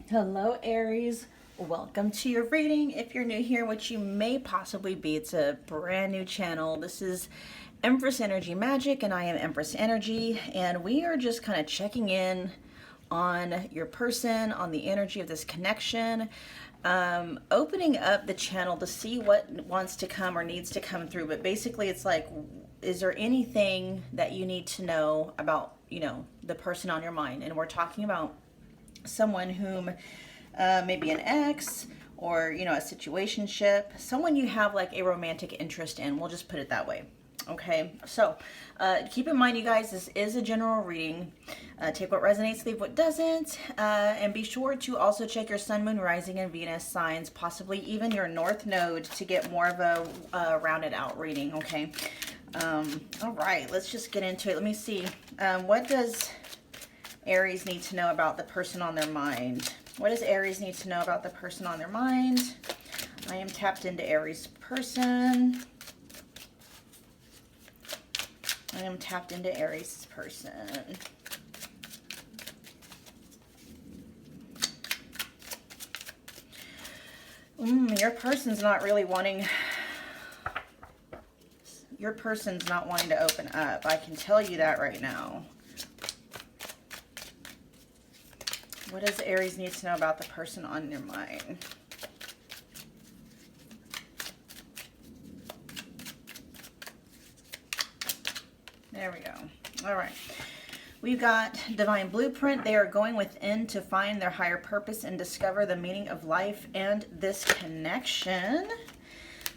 Hello, Aries. Welcome to your reading. If you're new here, which you may possibly be, it's a brand new channel. This is Empress Energy Magic, and I am Empress Energy, and we are just kind of checking in on your person, on the energy of this connection, opening up the channel to see what wants to come or needs to come through. But basically, it's like, is there anything that you need to know about, the person on your mind? And we're talking about someone whom maybe an ex or a situationship, someone you have like a romantic interest in. We'll just put it that way. Okay, so keep in mind, you guys, this is a general reading. Take what resonates, leave what doesn't, and be sure to also check your sun, moon, rising, and Venus signs, possibly even your north node, to get more of a rounded out reading. Okay, all right, let's just get into it. Let me see. What does Aries need to know about the person on their mind? What does Aries need to know about the person on their mind? I am tapped into Aries person. I am tapped into Aries person. Your person's not really wanting... Your person's not wanting to open up. I can tell you that right now. What does Aries need to know about the person on their mind? There we go. All right. We've got Divine Blueprint. They are going within to find their higher purpose and discover the meaning of life and this connection.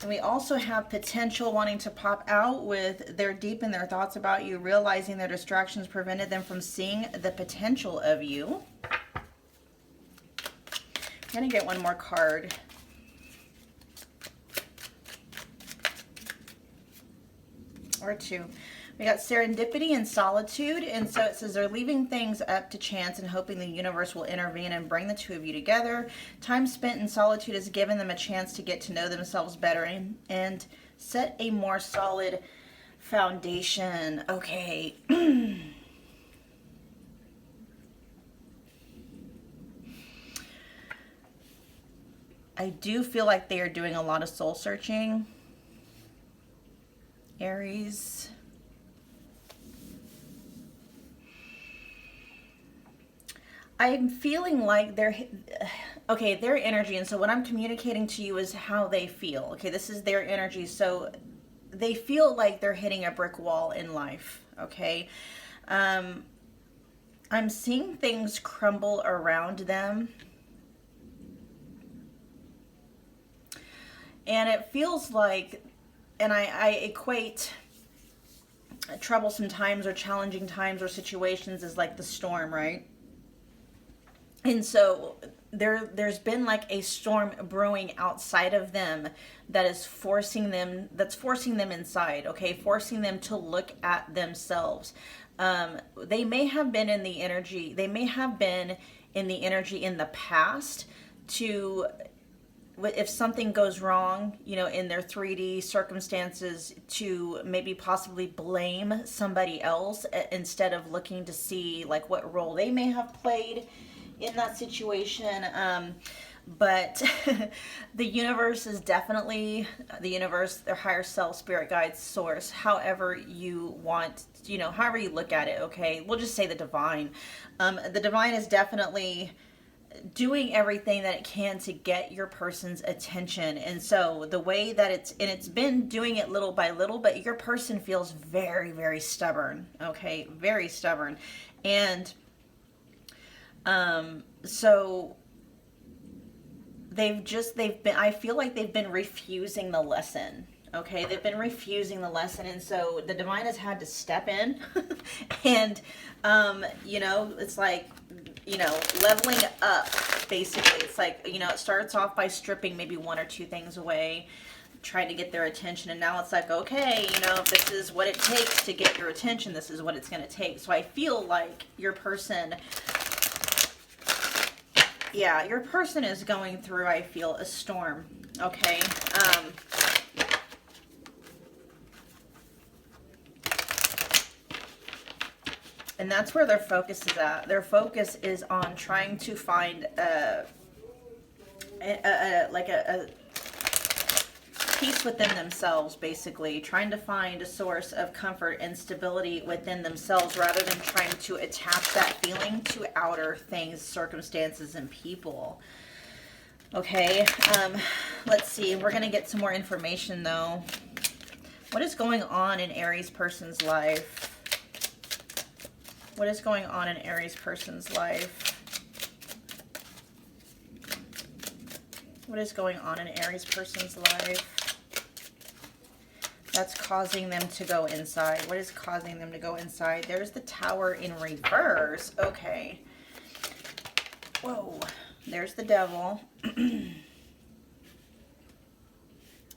And we also have Potential wanting to pop out with they're deep in their thoughts about you, realizing their distractions prevented them from seeing the potential of you. I'm going to get one more card. Or two. We got Serendipity and Solitude. And so it says they're leaving things up to chance and hoping the universe will intervene and bring the two of you together. Time spent in solitude has given them a chance to get to know themselves better and set a more solid foundation. Okay. I do feel like they are doing a lot of soul searching. Aries. I'm feeling like they're, okay, their energy. And so what I'm communicating to you is how they feel. Okay, this is their energy. So they feel like they're hitting a brick wall in life. Okay. I'm seeing things crumble around them. And it feels like, and I equate troublesome times or challenging times or situations as like the storm, right? And so there's been like a storm brewing outside of them that is forcing them inside, okay? Forcing them to look at themselves. They may have been in the energy, in the past to... if something goes wrong, in their 3D circumstances, to maybe possibly blame somebody else instead of looking to see like what role they may have played in that situation. But the universe is definitely, their higher self, spirit guides, source, however you want, however you look at it, okay? We'll just say the divine. The divine is definitely doing everything that it can to get your person's attention. And so the way that it's been doing it little by little, but your person feels very, very stubborn. Okay. Very stubborn. And, so I feel like they've been refusing the lesson. Okay. They've been refusing the lesson. And so the divine has had to step in and, it's like, leveling up, basically. It's like, it starts off by stripping maybe one or two things away, trying to get their attention. And now it's like, okay, if this is what it takes to get your attention, this is what it's going to take. So I feel like your person, your person is going through, I feel, a storm. Okay. And that's where their focus is at. Their focus is on trying to find like a peace within themselves, basically trying to find a source of comfort and stability within themselves rather than trying to attach that feeling to outer things, circumstances, and people. Okay, let's see. We're going to get some more information though. What is going on in Aries person's life? What is going on in Aries person's life? What is going on in Aries person's life that's causing them to go inside? What is causing them to go inside? There's the Tower in reverse. Okay. Whoa. There's the Devil.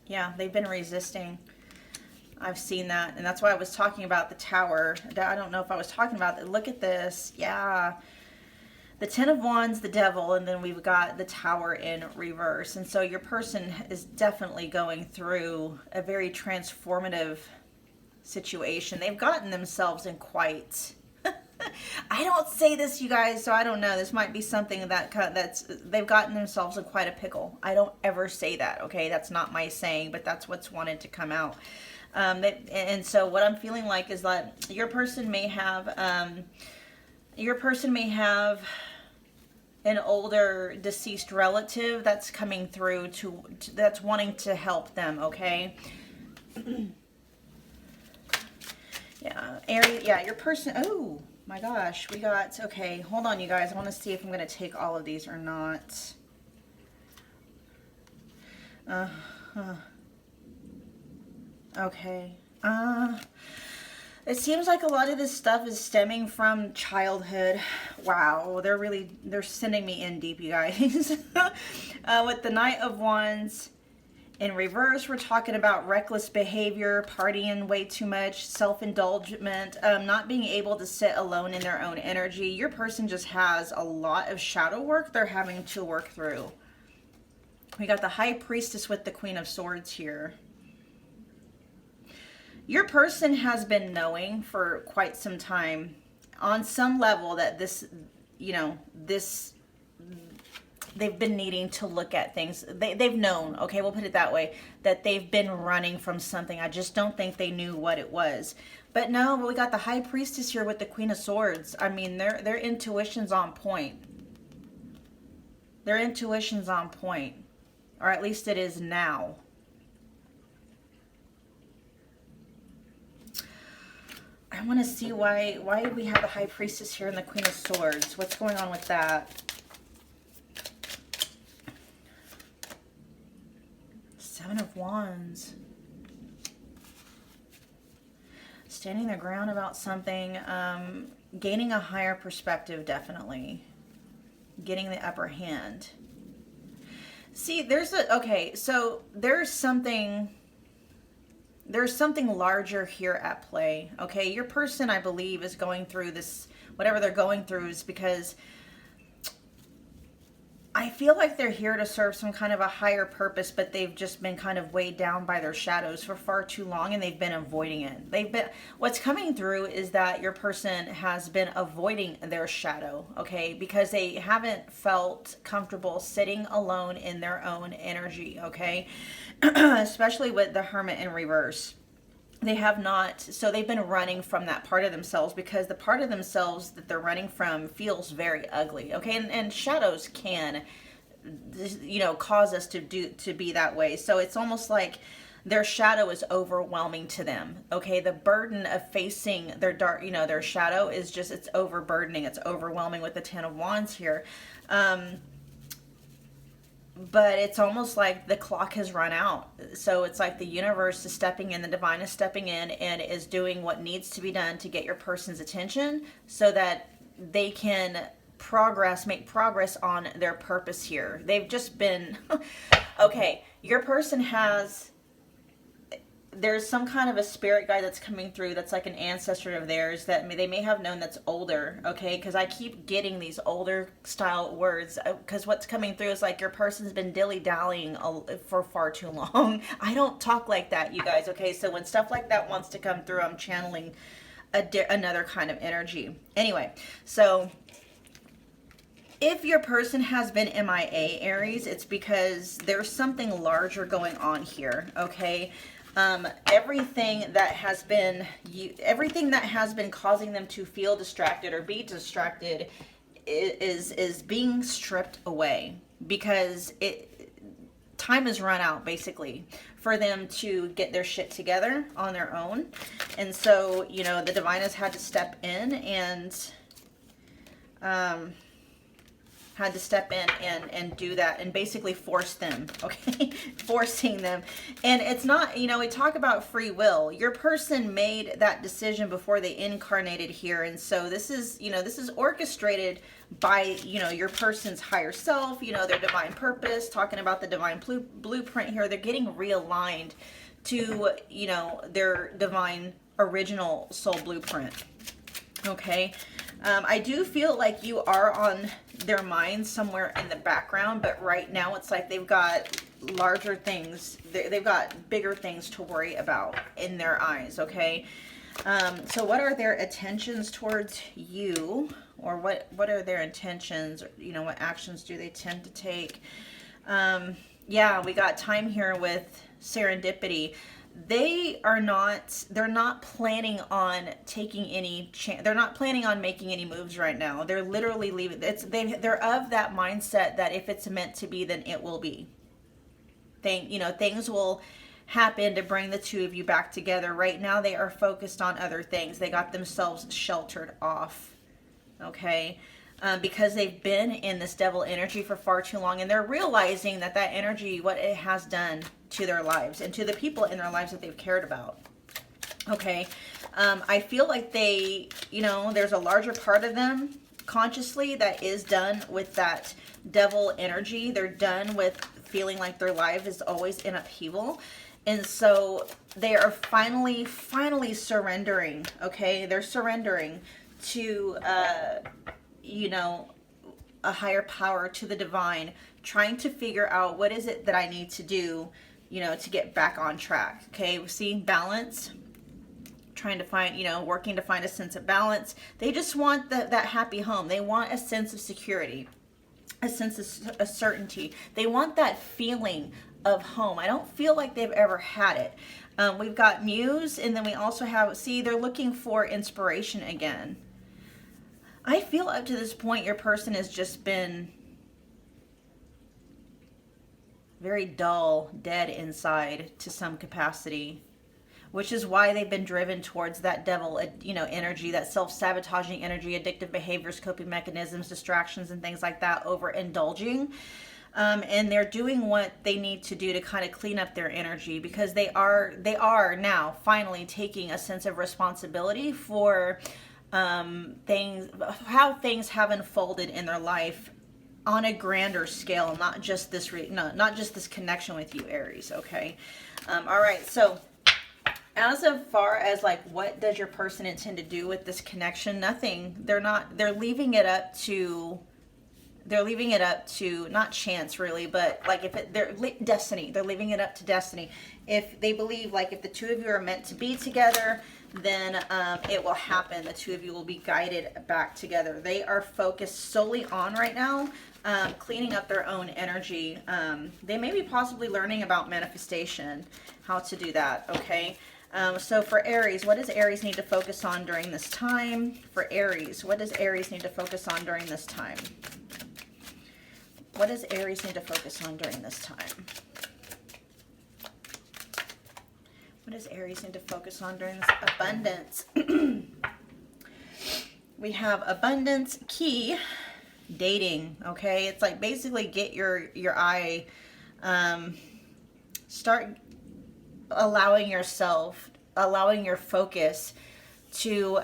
Yeah, they've been resisting. I've seen that. And that's why I was talking about the Tower. I don't know if I was talking about that. Look at this. Yeah. The Ten of Wands, the Devil, and then we've got the Tower in reverse. And so your person is definitely going through a very transformative situation. They've gotten themselves in quite... I don't say this, you guys, so I don't know. This might be something that's they've gotten themselves in quite a pickle. I don't ever say that, okay? That's not my saying, but that's what's wanted to come out. And so what I'm feeling like is that your person may have an older deceased relative that's coming through that's wanting to help them, okay? Yeah, Aries, yeah, your person, oh my gosh, we got, okay, hold on you guys, I want to see if I'm going to take all of these or not. Okay, it seems like a lot of this stuff is stemming from childhood. Wow, they're sending me in deep, you guys. With the Knight of Wands in reverse, we're talking about reckless behavior, partying way too much, self-indulgence, not being able to sit alone in their own energy. Your person just has a lot of shadow work they're having to work through. We got the High Priestess with the Queen of Swords here. Your person has been knowing for quite some time on some level that this, you know, they've been needing to look at things. They've known, okay, we'll put it that way, that they've been running from something. I just don't think they knew what it was. But no, we got the High Priestess here with the Queen of Swords. I mean, their intuition's on point. Their intuition's on point. Or at least it is now. I want to see why we have the High Priestess here and the Queen of Swords. What's going on with that? Seven of Wands. Standing their ground about something. Gaining a higher perspective, definitely. Getting the upper hand. See, okay, so there's something larger here at play, okay? Your person, I believe, is going through this, whatever they're going through is because I feel like they're here to serve some kind of a higher purpose, but they've just been kind of weighed down by their shadows for far too long, and they've been avoiding it. What's coming through is that your person has been avoiding their shadow, okay? Because they haven't felt comfortable sitting alone in their own energy, okay? Especially with the Hermit in reverse. They have not, so they've been running from that part of themselves because the part of themselves that they're running from feels very ugly, okay? And shadows can, you know, cause us to be that way. So it's almost like their shadow is overwhelming to them, okay? The burden of facing their dark, you know, their shadow is just, it's overburdening, it's overwhelming with the Ten of Wands here. But it's almost like the clock has run out. So it's like the universe is stepping in, the divine is stepping in and is doing what needs to be done to get your person's attention so that they can make progress on their purpose here. They've just been, okay, your person there's some kind of a spirit guide that's coming through that's like an ancestor of theirs that they may have known that's older, okay? Because I keep getting these older style words because what's coming through is like your person's been dilly-dallying for far too long. I don't talk like that, you guys, okay? So when stuff like that wants to come through, I'm channeling another kind of energy. Anyway, so if your person has been MIA, Aries, it's because there's something larger going on here, okay? Everything that has been causing them to feel distracted or be distracted is being stripped away, because time has run out, basically, for them to get their shit together on their own. And so, you know, the divine has had to step in and do that and basically force them, okay? Forcing them. And it's not, you know, we talk about free will. Your person made that decision before they incarnated here. And so this is, you know, this is orchestrated by, you know, your person's higher self, you know, their divine purpose, talking about the divine blueprint here. They're getting realigned to, you know, their divine original soul blueprint. Okay. I do feel like you are on their minds somewhere in the background, but right now it's like they've got larger things. They've got bigger things to worry about in their eyes, okay? So what are their intentions towards you? Or what are their intentions? You know, what actions do they tend to take? Yeah, we got time here with serendipity. They're not planning on taking any they're not planning on making any moves right now. They're literally leaving. They're of that mindset that if it's meant to be, then it will be. Things will happen to bring the two of you back together. Right now they are focused on other things. They got themselves sheltered off, okay? Because they've been in this devil energy for far too long, and they're realizing that energy, what it has done to their lives and to the people in their lives that they've cared about. Okay. I feel like they, you know, there's a larger part of them consciously that is done with that devil energy. They're done with feeling like their life is always in upheaval. And so they are finally surrendering. Okay. They're surrendering to, you know, a higher power, to the divine, trying to figure out what is it that I need to do, you know, to get back on track. Okay, we see balance, trying to find, you know, working to find a sense of balance. They just want that happy home. They want a sense of security, a sense of certainty. They want that feeling of home. I don't feel like they've ever had it. We've got Muse, and then we also have, see, they're looking for inspiration again. I feel up to this point your person has just been very dull, dead inside to some capacity, which is why they've been driven towards that devil, you know, energy, that self-sabotaging energy, addictive behaviors, coping mechanisms, distractions, and things like that, overindulging. And they're doing what they need to do to kind of clean up their energy, because they are now finally taking a sense of responsibility for how things have unfolded in their life on a grander scale, not just this connection with you, Aries. Okay. All right. So as far as like, what does your person intend to do with this connection? Nothing. They're leaving it up to not chance really, but like they're destiny. They're leaving it up to destiny. If they believe, like, if the two of you are meant to be together, then it will happen. The two of you will be guided back together. They are focused solely on right now cleaning up their own energy. They may be possibly learning about manifestation, how to do that. Okay. So for Aries, what does Aries need to focus on during this time? For Aries, what does Aries need to focus on during this time? What does Aries need to focus on during this time? What does Aries need to focus on during this? Abundance. We have abundance, key, dating. Okay, it's like basically get your eye, start allowing your focus to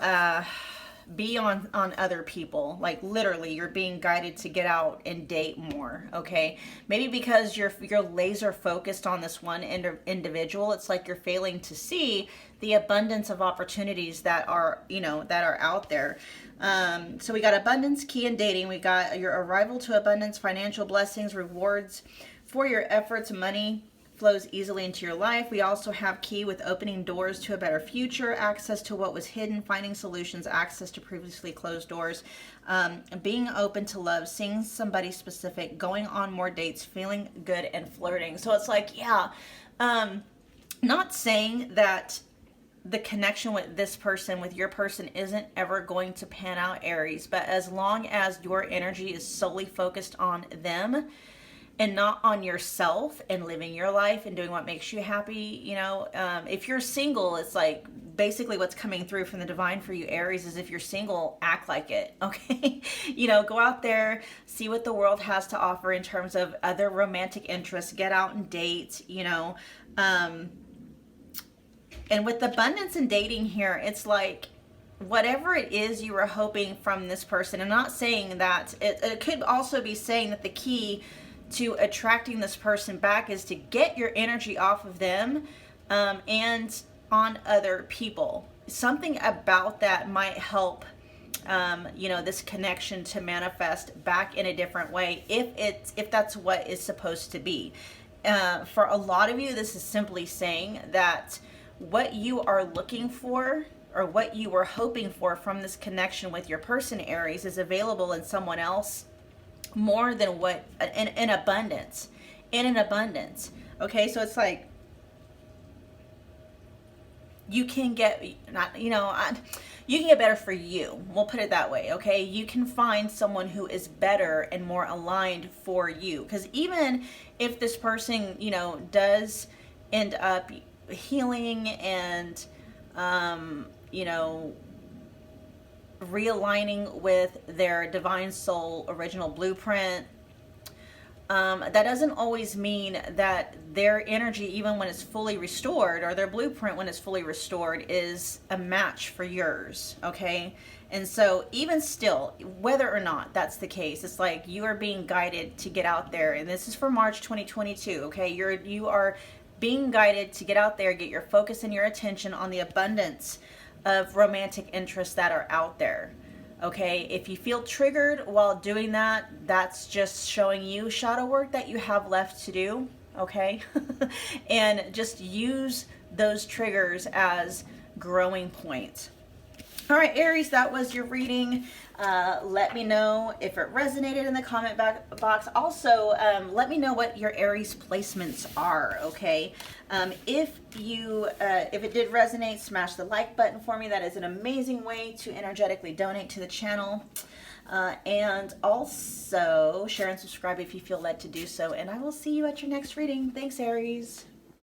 be on other people. Like literally you're being guided to get out and date more. Okay, maybe because you're laser focused on this one individual, it's like you're failing to see the abundance of opportunities that are, you know, that are out there. So we got abundance, key, and dating. We got your arrival to abundance, financial blessings, rewards for your efforts, money, flows easily into your life. We also have key with opening doors to a better future, access to what was hidden, finding solutions, access to previously closed doors, being open to love, seeing somebody specific, going on more dates, feeling good, and flirting. So it's like, yeah, not saying that the connection with this person, with your person, isn't ever going to pan out, Aries, but as long as your energy is solely focused on them and not on yourself and living your life and doing what makes you happy, you know, if you're single, it's like basically what's coming through from the divine for you, Aries, is if you're single, act like it. Okay. You know, go out there, see what the world has to offer in terms of other romantic interests, get out and date, you know. And with abundance and dating here, it's like whatever it is you were hoping from this person, I'm not saying that, it could also be saying that the key to attracting this person back is to get your energy off of them and on other people. Something about that might help, you know, this connection to manifest back in a different way if that's what is supposed to be. For a lot of you, this is simply saying that what you are looking for or what you were hoping for from this connection with your person, Aries, is available in someone else more than what in abundance. Okay, so it's like you can get, not, you know, you can get better for you, we'll put it that way. Okay, you can find someone who is better and more aligned for you, because even if this person, you know, does end up healing and you know, realigning with their divine soul original blueprint, that doesn't always mean that their energy, even when it's fully restored, or their blueprint when it's fully restored, is a match for yours. Okay, and so even still, whether or not that's the case, it's like you are being guided to get out there, and this is for March 2022. Okay, you are being guided to get out there, get your focus and your attention on the abundance of romantic interests that are out there. Okay, if you feel triggered while doing that, that's just showing you shadow work that you have left to do. Okay, and just use those triggers as growing points. All right, Aries, that was your reading. Let me know if it resonated in the comment box. Also, let me know what your Aries placements are, okay? If it did resonate, smash the like button for me. That is an amazing way to energetically donate to the channel. And also, share and subscribe if you feel led to do so. And I will see you at your next reading. Thanks, Aries.